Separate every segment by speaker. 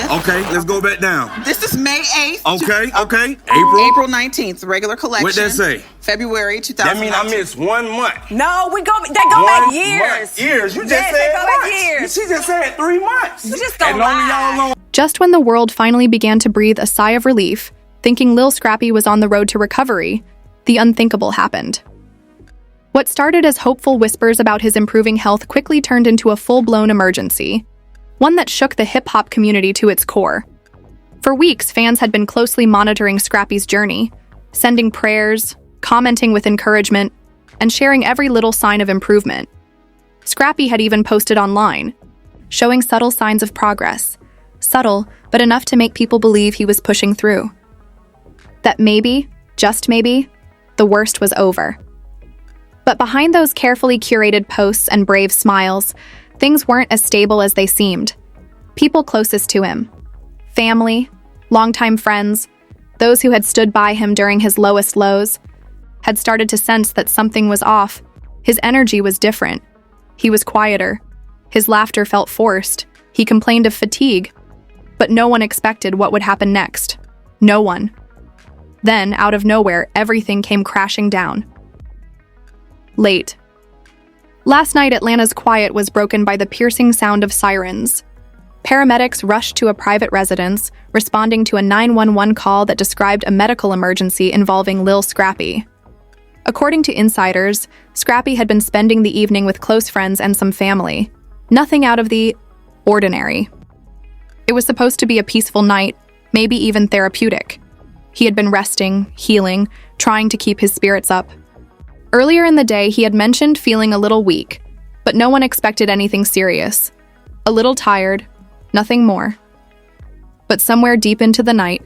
Speaker 1: 20th.
Speaker 2: Okay, let's go back down.
Speaker 1: This is May 8th.
Speaker 2: Okay.
Speaker 1: April 19th, regular collection.
Speaker 2: What'd that say?
Speaker 1: February 2019.
Speaker 2: That mean I missed 1 month.
Speaker 3: No, they go back years.
Speaker 2: Years. You just
Speaker 3: Yes,
Speaker 2: said
Speaker 3: they go back
Speaker 2: months.
Speaker 3: years.
Speaker 2: She just said 3 months.
Speaker 3: You just don't
Speaker 2: and only
Speaker 3: lie.
Speaker 2: y'all know.
Speaker 4: Just when the world finally began to breathe a sigh of relief, thinking Lil Scrappy was on the road to recovery, the unthinkable happened. What started as hopeful whispers about his improving health quickly turned into a full-blown emergency, one that shook the hip-hop community to its core. For weeks, fans had been closely monitoring Scrappy's journey, sending prayers, commenting with encouragement, and sharing every little sign of improvement. Scrappy had even posted online, showing subtle signs of progress, subtle, but enough to make people believe he was pushing through. That maybe, just maybe, the worst was over. But behind those carefully curated posts and brave smiles, things weren't as stable as they seemed. People closest to him, family, longtime friends, those who had stood by him during his lowest lows, had started to sense that something was off. His energy was different. He was quieter. His laughter felt forced. He complained of fatigue. But no one expected what would happen next. No one. Then, out of nowhere, everything came crashing down. Late. Last night, Atlanta's quiet was broken by the piercing sound of sirens. Paramedics rushed to a private residence, responding to a 911 call that described a medical emergency involving Lil Scrappy. According to insiders, Scrappy had been spending the evening with close friends and some family. Nothing out of the ordinary. It was supposed to be a peaceful night, maybe even therapeutic. He had been resting, healing, trying to keep his spirits up. Earlier in the day, he had mentioned feeling a little weak, but no one expected anything serious. A little tired, nothing more. But somewhere deep into the night,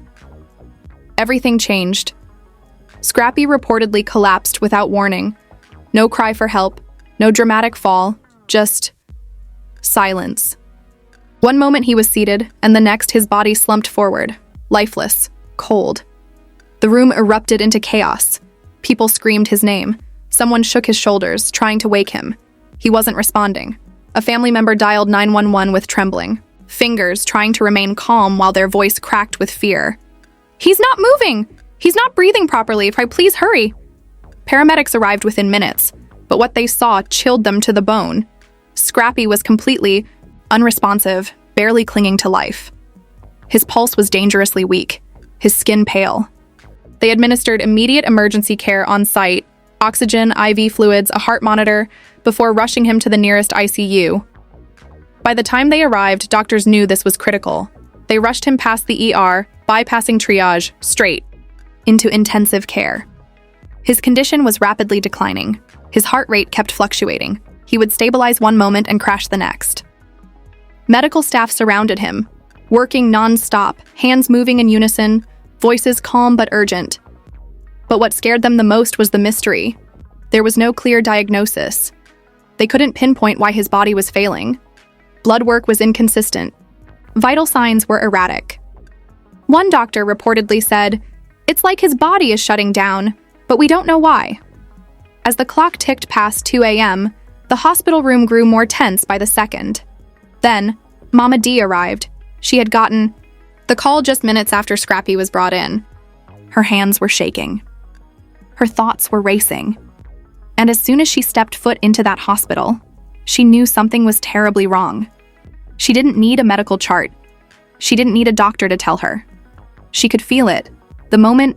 Speaker 4: everything changed. Scrappy reportedly collapsed without warning. No cry for help, no dramatic fall, just silence. One moment he was seated, and the next his body slumped forward, lifeless, cold. The room erupted into chaos. People screamed his name. Someone shook his shoulders, trying to wake him. He wasn't responding. A family member dialed 911 with trembling, fingers trying to remain calm while their voice cracked with fear. "He's not moving! He's not breathing properly, please hurry!" Paramedics arrived within minutes, but what they saw chilled them to the bone. Scrappy was completely unresponsive, barely clinging to life. His pulse was dangerously weak, his skin pale. They administered immediate emergency care on site, oxygen, IV fluids, a heart monitor, before rushing him to the nearest ICU. By the time they arrived, doctors knew this was critical. They rushed him past the ER, bypassing triage, straight into intensive care. His condition was rapidly declining. His heart rate kept fluctuating. He would stabilize one moment and crash the next. Medical staff surrounded him, working non-stop, hands moving in unison, voices calm but urgent. But what scared them the most was the mystery. There was no clear diagnosis. They couldn't pinpoint why his body was failing. Blood work was inconsistent. Vital signs were erratic. One doctor reportedly said, "It's like his body is shutting down, but we don't know why." As the clock ticked past 2 a.m., the hospital room grew more tense by the second. Then, Mama D arrived. She had gotten the call just minutes after Scrappy was brought in. Her hands were shaking. Her thoughts were racing. And as soon as she stepped foot into that hospital, she knew something was terribly wrong. She didn't need a medical chart. She didn't need a doctor to tell her. She could feel it. The moment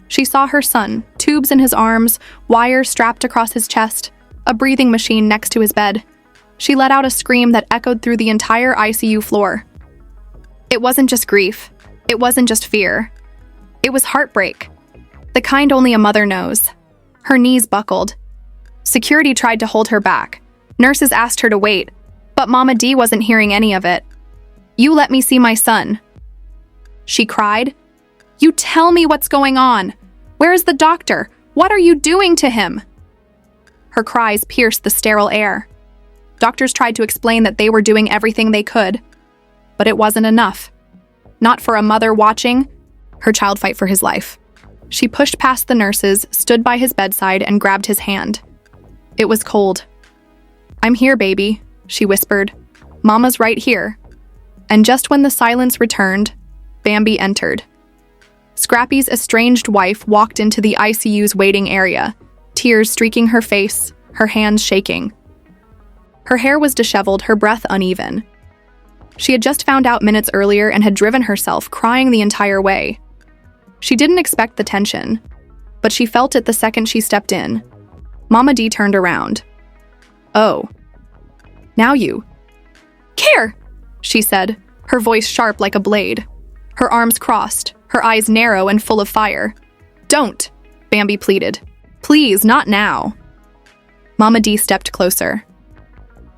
Speaker 4: she saw her son, tubes in his arms, wires strapped across his chest, a breathing machine next to his bed, she let out a scream that echoed through the entire ICU floor. It wasn't just grief. It wasn't just fear. It was heartbreak. The kind only a mother knows. Her knees buckled. Security tried to hold her back. Nurses asked her to wait, but Mama D wasn't hearing any of it. "You let me see my son," she cried. "You tell me what's going on. Where is the doctor? What are you doing to him?" Her cries pierced the sterile air. Doctors tried to explain that they were doing everything they could, but it wasn't enough. Not for a mother watching her child fight for his life. She pushed past the nurses, stood by his bedside, and grabbed his hand. It was cold. "I'm here, baby," she whispered. "Mama's right here." and just when the silence returned, Bambi entered. Scrappy's estranged wife walked into the ICU's waiting area, tears streaking her face, her hands shaking. Her hair was disheveled, her breath uneven. She had just found out minutes earlier and had driven herself, crying the entire way. She didn't expect the tension, but she felt it the second she stepped in. Mama D turned around. "Oh. Now you." "Care," she said, her voice sharp like a blade. Her arms crossed, her eyes narrow and full of fire. "Don't," Bambi pleaded. "Please, not now." Mama D stepped closer.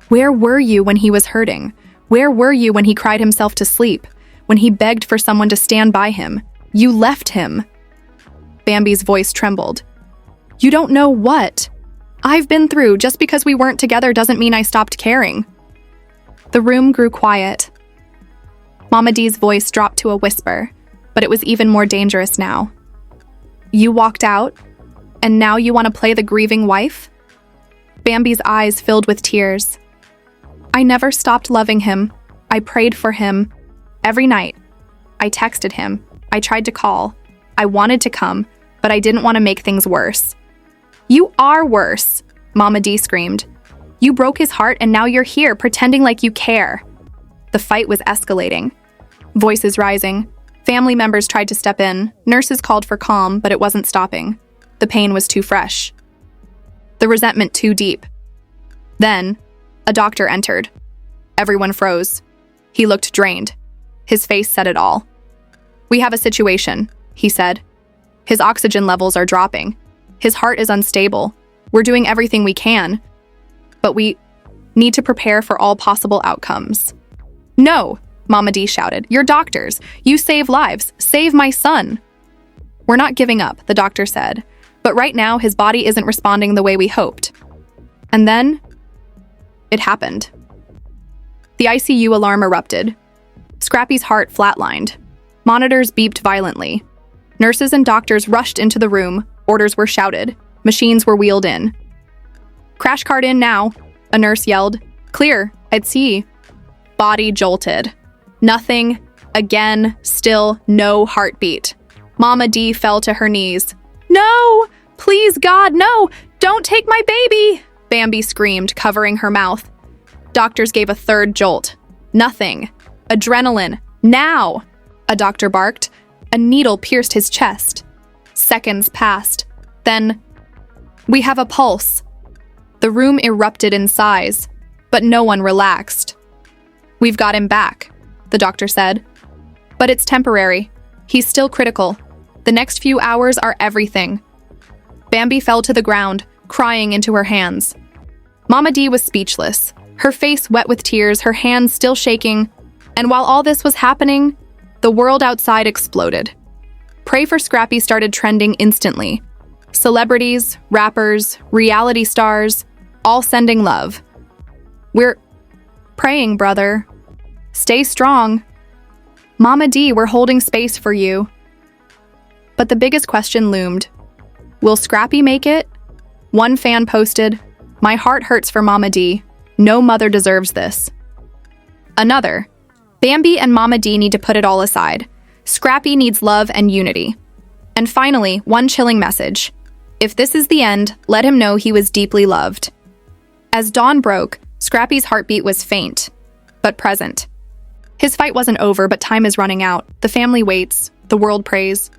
Speaker 4: "Where were you when he was hurting? Where were you when he cried himself to sleep? When he begged for someone to stand by him? You left him." Bambi's voice trembled. "You don't know what I've been through. Just because we weren't together doesn't mean I stopped caring." The room grew quiet. Mama D's voice dropped to a whisper, but it was even more dangerous now. "You walked out, and now you want to play the grieving wife?" Bambi's eyes filled with tears. "I never stopped loving him. I prayed for him. Every night. I texted him. I tried to call. I wanted to come, but I didn't want to make things worse." "You are worse," Mama D screamed. "You broke his heart and now you're here pretending like you care." The fight was escalating. Voices rising. Family members tried to step in. Nurses called for calm, but it wasn't stopping. The pain was too fresh. The resentment too deep. Then, a doctor entered. Everyone froze. He looked drained. His face said it all. "We have a situation," he said. "His oxygen levels are dropping. His heart is unstable. We're doing everything we can, but we need to prepare for all possible outcomes." "No," Mama D shouted. "You're doctors. You save lives. Save my son." "We're not giving up," the doctor said, "but right now his body isn't responding the way we hoped." And then, it happened. The ICU alarm erupted. Scrappy's heart flatlined. Monitors beeped violently. Nurses and doctors rushed into the room. Orders were shouted. Machines were wheeled in. "Crash cart in now," a nurse yelled. "Clear, at sea." Body jolted. Nothing. Again, still no heartbeat. Mama D fell to her knees. "No! Please, God, no! Don't take my baby!" Bambi screamed, covering her mouth. Doctors gave a third jolt. Nothing. Adrenaline. Now! A doctor barked. A needle pierced his chest. Seconds passed. Then, "We have a pulse." The room erupted in size, but no one relaxed. "We've got him back," the doctor said. "But it's temporary. He's still critical. The next few hours are everything." Bambi fell to the ground, crying into her hands. Mama D was speechless, her face wet with tears, her hands still shaking. And while all this was happening, the world outside exploded. Pray for Scrappy started trending instantly. Celebrities, rappers, reality stars, all sending love. "We're praying, brother. Stay strong. Mama D, we're holding space for you." But the biggest question loomed. Will Scrappy make it? One fan posted, "My heart hurts for Mama D. No mother deserves this." Another, "Bambi and Mama D need to put it all aside. Scrappy needs love and unity." And finally, one chilling message. If this is the end, let him know he was deeply loved. As dawn broke, Scrappy's heartbeat was faint, but present. His fight wasn't over, but time is running out. The family waits. The world prays.